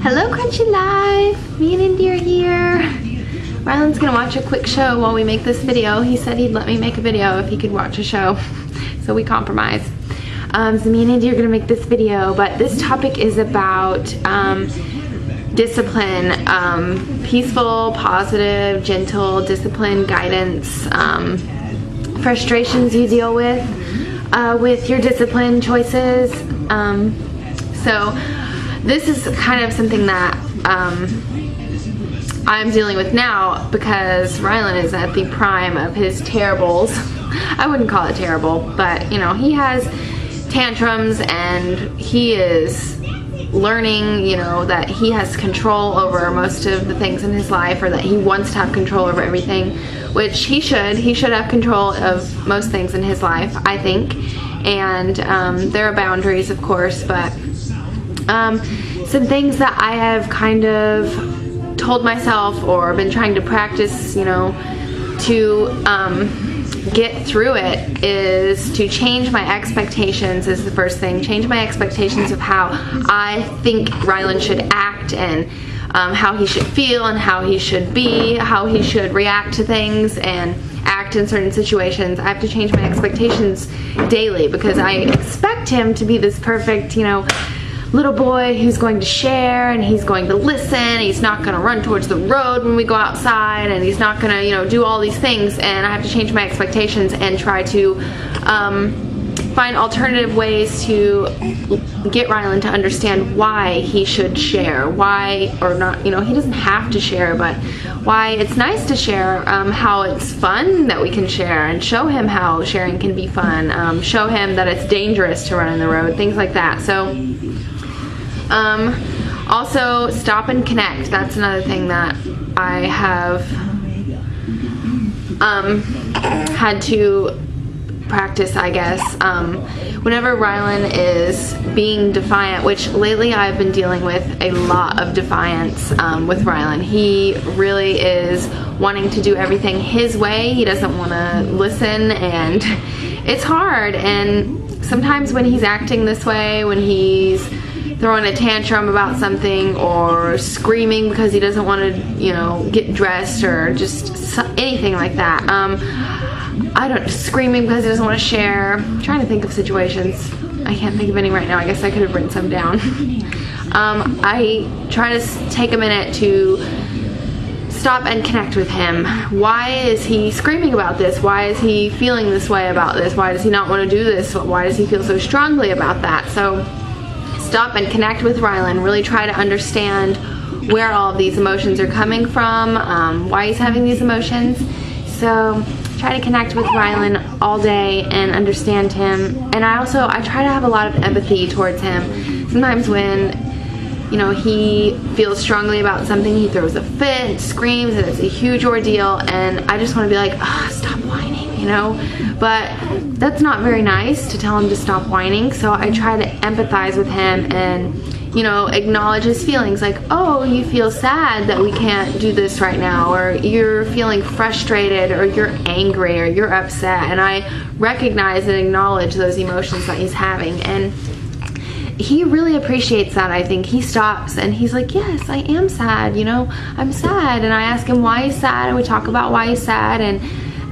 Hello Crunchy Live! Me and Indy are here. Rylan's gonna watch a quick show while we make this video. He said he'd let me make a video if he could watch a show. So we compromise. So me and Indy are gonna make this video, but this topic is about discipline. Peaceful, positive, gentle discipline, guidance, frustrations you deal with your discipline choices. So this is kind of something that I'm dealing with now because Rylan is at the prime of his terribles. I wouldn't call it terrible, but you know, he has tantrums and he is learning, you know, that he has control over most of the things in his life, or that he wants to have control over everything, which he should have control of most things in his life, I think. And there are boundaries, of course, but some things that I have kind of told myself or been trying to practice, you know, to get through it is to change my expectations is the first thing. Change my expectations of how I think Rylan should act and how he should feel and how he should be, how he should react to things and act in certain situations. I have to change my expectations daily because I expect him to be this perfect, you know, little boy who's going to share and he's going to listen. He's not going to run towards the road when we go outside, and he's not going to, you know, do all these things. And I have to change my expectations and try to find alternative ways to get Rylan to understand why he should share, why, or not, you know, he doesn't have to share, but why it's nice to share, how it's fun that we can share, and show him how sharing can be fun, show him that it's dangerous to run in the road, things like that. So also stop and connect. That's another thing that I have had to practice, I guess. Whenever Rylan is being defiant, which lately I've been dealing with a lot of defiance with Rylan. He really is wanting to do everything his way. He doesn't want to listen, and it's hard. And sometimes when he's acting this way, when he's throwing a tantrum about something or screaming because he doesn't want to, you know, get dressed or just anything like that. Screaming because he doesn't want to share. I'm trying to think of situations. I can't think of any right now. I guess I could have written some down. I try to take a minute to stop and connect with him. Why is he screaming about this? Why is he feeling this way about this? Why does he not want to do this? Why does he feel so strongly about that? So stop and connect with Rylan. Really try to understand where all of these emotions are coming from, why he's having these emotions. So try to connect with Rylan all day and understand him. And I try to have a lot of empathy towards him. Sometimes when, you know, he feels strongly about something, he throws a fit, screams, and it's a huge ordeal, and I just want to be like, stop whining, you know? But that's not very nice to tell him to stop whining, so I try to empathize with him and, you know, acknowledge his feelings, like, oh, you feel sad that we can't do this right now, or you're feeling frustrated, or you're angry, or you're upset, and I recognize and acknowledge those emotions that he's having. And he really appreciates that. I think he stops and he's like, yes, I am sad, you know, I'm sad. And I ask him why he's sad, and we talk about why he's sad, and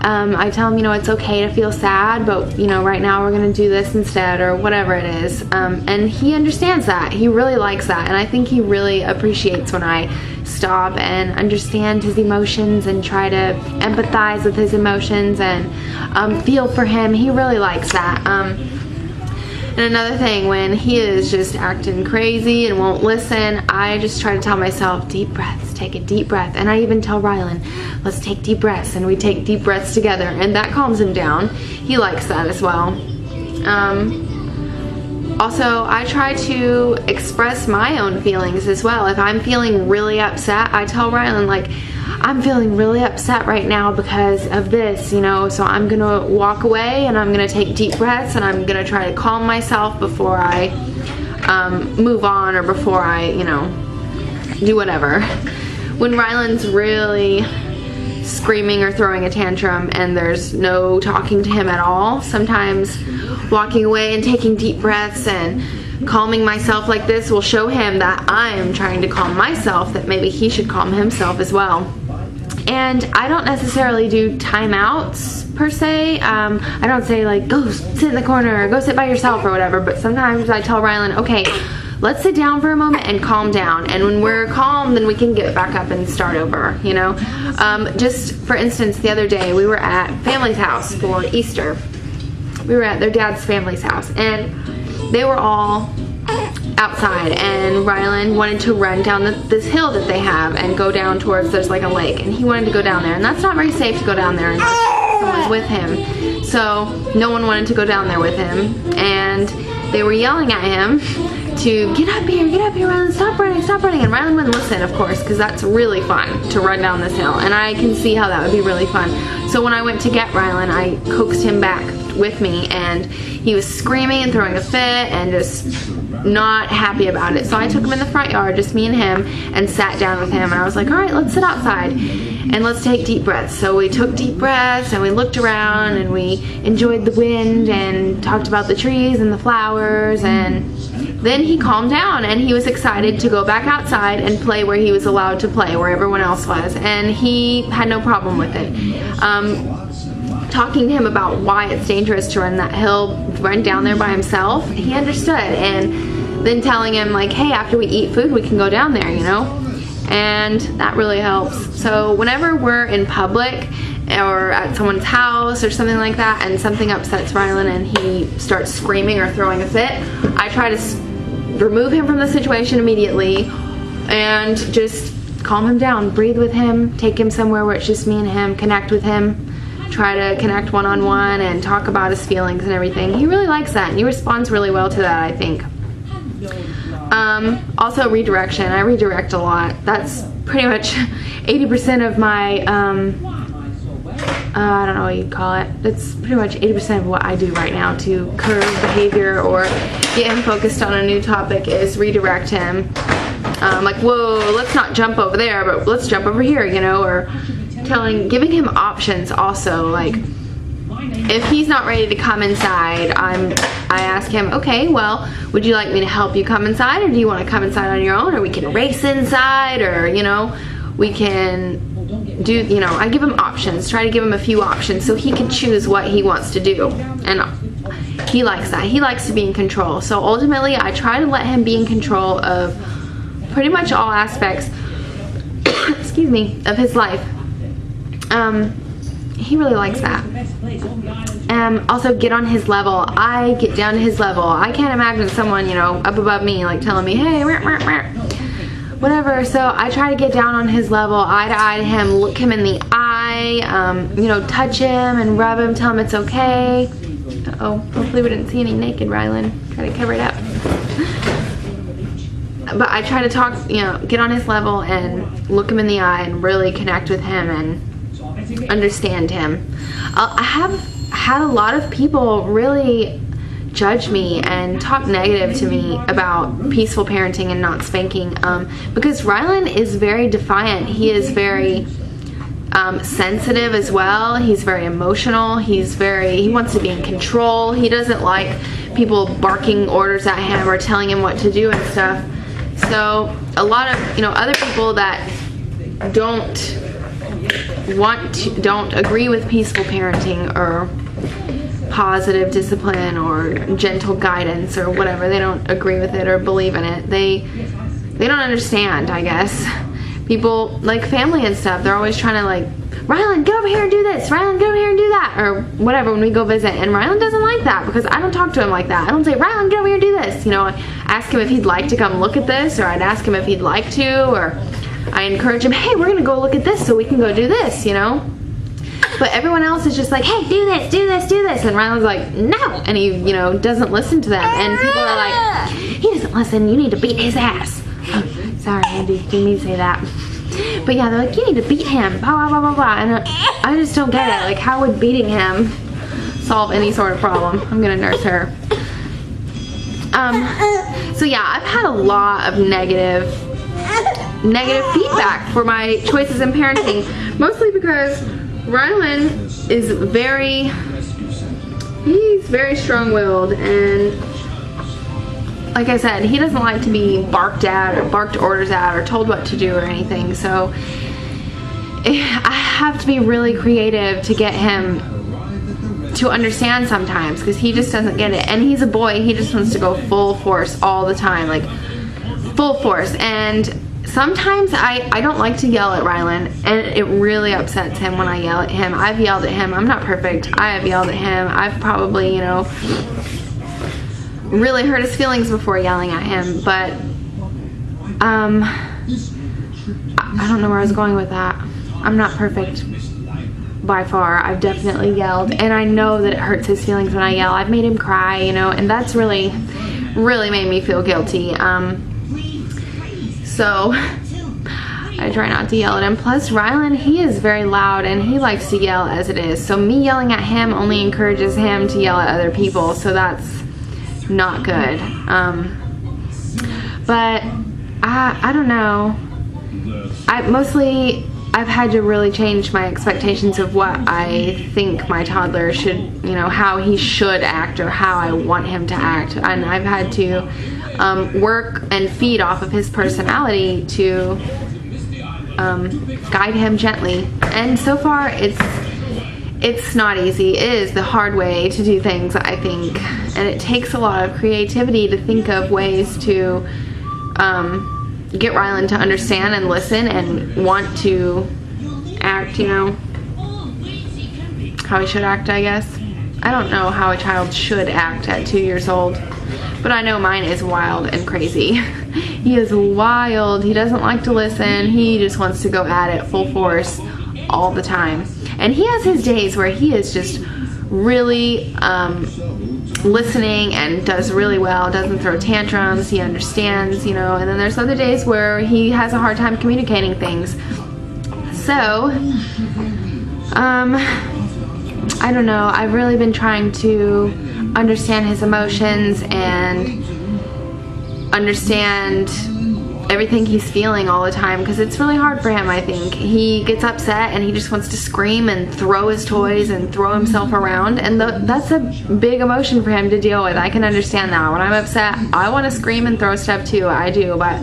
I tell him, you know, it's okay to feel sad, but, you know, right now we're gonna do this instead, or whatever it is. And he understands that. He really likes that, and I think he really appreciates when I stop and understand his emotions and try to empathize with his emotions and feel for him. He really likes that. And another thing, when he is just acting crazy and won't listen, I just try to tell myself, deep breaths, take a deep breath. And I even tell Rylan, let's take deep breaths, and we take deep breaths together, and that calms him down. He likes that as well. Also, I try to express my own feelings as well. If I'm feeling really upset, I tell Rylan, like, I'm feeling really upset right now because of this, you know, so I'm gonna walk away and I'm gonna take deep breaths and I'm gonna try to calm myself before I move on, or before I, you know, do whatever. When Rylan's really screaming or throwing a tantrum and there's no talking to him at all, sometimes walking away and taking deep breaths and calming myself like this will show him that I am trying to calm myself, that maybe he should calm himself as well. And I don't necessarily do timeouts per se. I don't say like, go sit in the corner or go sit by yourself or whatever, but sometimes I tell Rylan, okay, let's sit down for a moment and calm down. And when we're calm, then we can get back up and start over, you know? Just for instance, the other day we were at family's house for Easter. We were at their dad's family's house, and they were all outside, and Rylan wanted to run down this hill that they have and go down towards, there's like a lake, and he wanted to go down there, and that's not very safe to go down there unless someone's with him. So no one wanted to go down there with him, and they were yelling at him to get up here, Rylan, stop running, and Rylan wouldn't listen, of course, because that's really fun to run down this hill, and I can see how that would be really fun. So when I went to get Rylan, I coaxed him back with me, and he was screaming and throwing a fit and just not happy about it. So I took him in the front yard, just me and him, and sat down with him, and I was like, all right, let's sit outside and let's take deep breaths. So we took deep breaths, and we looked around, and we enjoyed the wind and talked about the trees and the flowers, and then he calmed down, and he was excited to go back outside and play where he was allowed to play, where everyone else was, and he had no problem with it. Talking to him about why it's dangerous to run that hill, run down there by himself, he understood, and then telling him like, hey, after we eat food we can go down there, you know, and that really helps. So whenever we're in public or at someone's house or something like that, and something upsets Rylan and he starts screaming or throwing a fit, I try to remove him from the situation immediately and just calm him down, breathe with him, take him somewhere where it's just me and him, connect with him, try to connect one-on-one and talk about his feelings and everything. He really likes that, and he responds really well to that, I think. Also redirection. I redirect a lot. That's pretty much 80% of my, I don't know what you'd call it. That's pretty much 80% of what I do right now to curb behavior or get him focused on a new topic is redirect him. Like, whoa, let's not jump over there, but let's jump over here, you know, or giving him options also. Like, if he's not ready to come inside, I ask him, okay, well, would you like me to help you come inside, or do you want to come inside on your own, or we can race inside, or, you know, we can do, you know, I give him options, try to give him a few options so he can choose what he wants to do, and he likes that. He likes to be in control. So ultimately, I try to let him be in control of pretty much all aspects, excuse me, of his life. He really likes that. Also get on his level. I get down to his level. I can't imagine someone, you know, up above me, like telling me, hey, whatever. So I try to get down on his level, eye to eye to him, look him in the eye, you know, touch him and rub him, tell him it's okay. Uh-oh, hopefully we didn't see any naked Rylan. Try to cover it up. But I try to talk, you know, get on his level and look him in the eye and really connect with him and understand him. I have had a lot of people really judge me and talk negative to me about peaceful parenting and not spanking, because Rylan is very defiant. He is very sensitive as well. He's very emotional. He wants to be in control. He doesn't like people barking orders at him or telling him what to do and stuff. So a lot of, you know, other people that don't agree with peaceful parenting or positive discipline or gentle guidance or whatever, they don't agree with it or believe in it. They don't understand, I guess. People like family and stuff, they're always trying to like, Rylan, get over here and do this, Rylan, get over here and do that, or whatever when we go visit. And Rylan doesn't like that because I don't talk to him like that. I don't say, Rylan, get over here and do this. You know, I ask him if he'd like to come look at this, or I'd ask him if he'd like to, or I encourage him, hey, we're gonna go look at this so we can go do this, you know? But everyone else is just like, hey, do this, do this, do this. And Rylan's like, no. And he, you know, doesn't listen to them. And people are like, he doesn't listen, you need to beat his ass. Oh, sorry, Andy, didn't mean to say that. But yeah, they're like, you need to beat him, blah, blah, blah, blah, blah. And I just don't get it. Like, how would beating him solve any sort of problem? I'm gonna nurse her. So yeah, I've had a lot of negative feedback for my choices in parenting, mostly because Rylan is he's very strong-willed, and like I said, he doesn't like to be barked at or barked orders at or told what to do or anything. So I have to be really creative to get him to understand sometimes, because he just doesn't get it. And he's a boy, he just wants to go full force all the time, like full force. And sometimes I don't like to yell at Rylan, and it really upsets him when I yell at him. I've yelled at him. I'm not perfect. I have yelled at him. I've probably, you know, really hurt his feelings before yelling at him. But I don't know where I was going with that. I'm not perfect by far. I've definitely yelled, and I know that it hurts his feelings when I yell. I've made him cry, you know, and that's really made me feel guilty. So I try not to yell at him. Plus, Rylan, he is very loud and he likes to yell as it is. So me yelling at him only encourages him to yell at other people. So that's not good. But I don't know. I've had to really change my expectations of what I think my toddler should, you know, how he should act or how I want him to act. And I've had to work and feed off of his personality to guide him gently. And so far, it's not easy. It is the hard way to do things, I think. And it takes a lot of creativity to think of ways to get Rylan to understand and listen and want to act, you know, how he should act, I guess. I don't know how a child should act at 2 years old, but I know mine is wild and crazy. He is wild. He doesn't like to listen. He just wants to go at it full force all the time. And he has his days where he is just really listening and does really well, doesn't throw tantrums, he understands, you know, and then there's other days where he has a hard time communicating things. So, I don't know, I've really been trying to understand his emotions and understand everything he's feeling all the time, because it's really hard for him, I think. He gets upset and he just wants to scream and throw his toys and throw himself around, and that's a big emotion for him to deal with. I can understand that. When I'm upset, I want to scream and throw stuff too. I do, but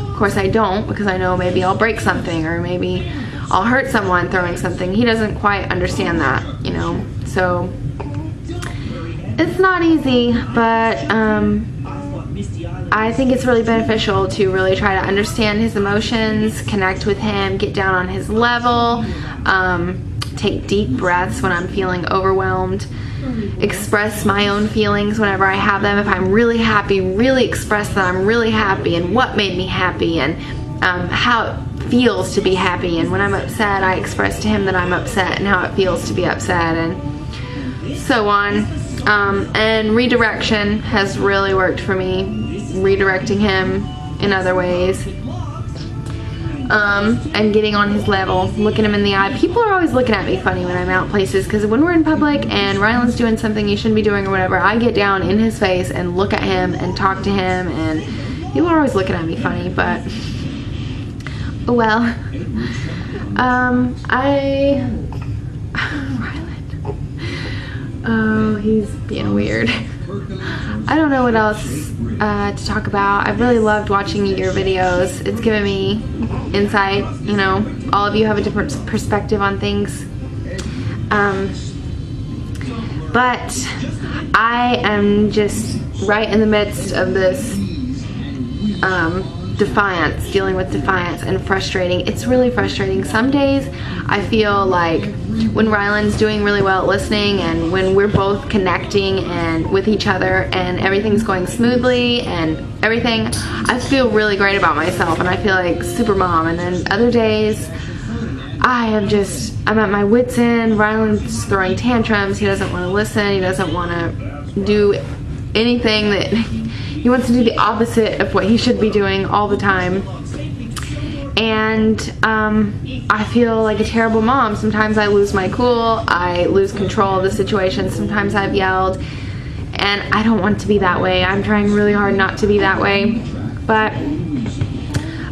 of course I don't, because I know maybe I'll break something or maybe I'll hurt someone throwing something. He doesn't quite understand that, you know, so it's not easy, but I think it's really beneficial to really try to understand his emotions, connect with him, get down on his level, take deep breaths when I'm feeling overwhelmed, express my own feelings whenever I have them. If I'm really happy, really express that I'm really happy and what made me happy and how it feels to be happy. And when I'm upset, I express to him that I'm upset and how it feels to be upset, and so on. And redirection has really worked for me. Redirecting him in other ways, and getting on his level, looking him in the eye. People are always looking at me funny when I'm out places, because when we're in public and Rylan's doing something he shouldn't be doing or whatever, I get down in his face and look at him and talk to him, and people are always looking at me funny, but oh well. Rylan, oh, he's being weird. I don't know what else to talk about. I've really loved watching your videos. It's given me insight, you know. All of you have a different perspective on things. But I am just right in the midst of this defiance, dealing with defiance, and frustrating. It's really frustrating. Some days I feel like when Rylan's doing really well at listening and when we're both connecting and with each other and everything's going smoothly and everything, I feel really great about myself and I feel like super mom. And then other days I'm at my wit's end. Rylan's throwing tantrums. He doesn't want to listen. He doesn't want to do anything that he wants to do, the opposite of what he should be doing all the time. And I feel like a terrible mom. Sometimes I lose my cool, I lose control of the situation. Sometimes I've yelled, and I don't want to be that way. I'm trying really hard not to be that way, but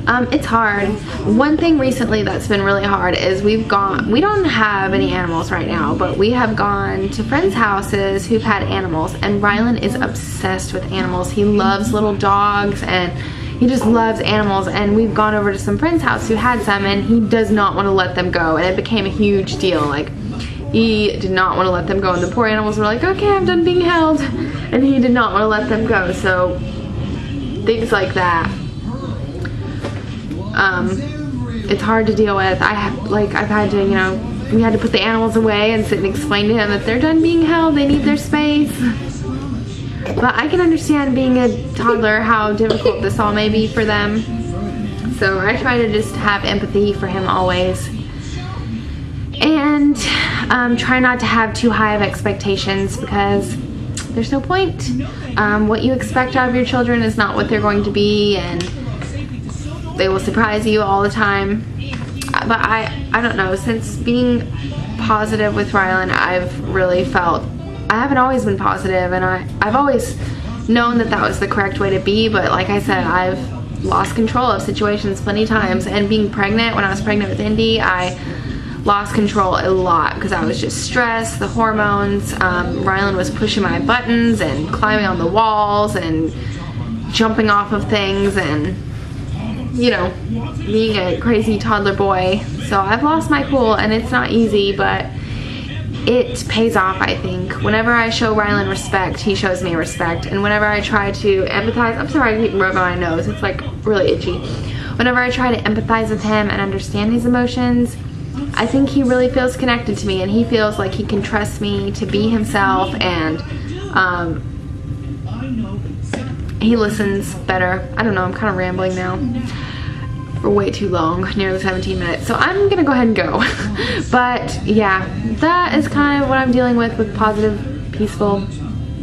It's hard. One thing recently that's been really hard is we don't have any animals right now, but we have gone to friends' houses who've had animals, and Rylan is obsessed with animals. He loves little dogs and he just loves animals, and we've gone over to some friends' house who had some, and he does not want to let them go, and it became a huge deal. Like, he did not want to let them go, and the poor animals were like, okay, I'm done being held, and he did not want to let them go. So things like that, it's hard to deal with. I've had to, you know, we had to put the animals away and sit and explain to him that they're done being held, they need their space. But I can understand, being a toddler, how difficult this all may be for them. So I try to just have empathy for him always. And try not to have too high of expectations, because there's no point. What you expect out of your children is not what they're going to be, and they will surprise you all the time. But I don't know, since being positive with Rylan, I've really felt, I haven't always been positive, and I've always known that that was the correct way to be, but like I said, I've lost control of situations plenty of times. And being pregnant, when I was pregnant with Indy, I lost control a lot because I was just stressed, the hormones. Rylan was pushing my buttons and climbing on the walls and jumping off of things, and, you know, being a crazy toddler boy. So I've lost my cool, and it's not easy, but it pays off, I think. Whenever I show Rylan respect, he shows me respect. And whenever I try to empathize, I'm sorry, I keep rubbing my nose, it's like really itchy. Whenever I try to empathize with him and understand his emotions, I think he really feels connected to me, and he feels like he can trust me to be himself, and he listens better. I don't know, I'm kind of rambling now for way too long, nearly 17 minutes, so I'm gonna go ahead and go. But yeah, that is kind of what I'm dealing with positive, peaceful,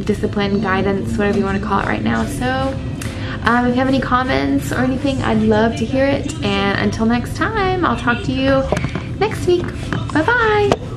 discipline, guidance, whatever you want to call it right now. So if you have any comments or anything, I'd love to hear it, and until next time, I'll talk to you next week. Bye bye.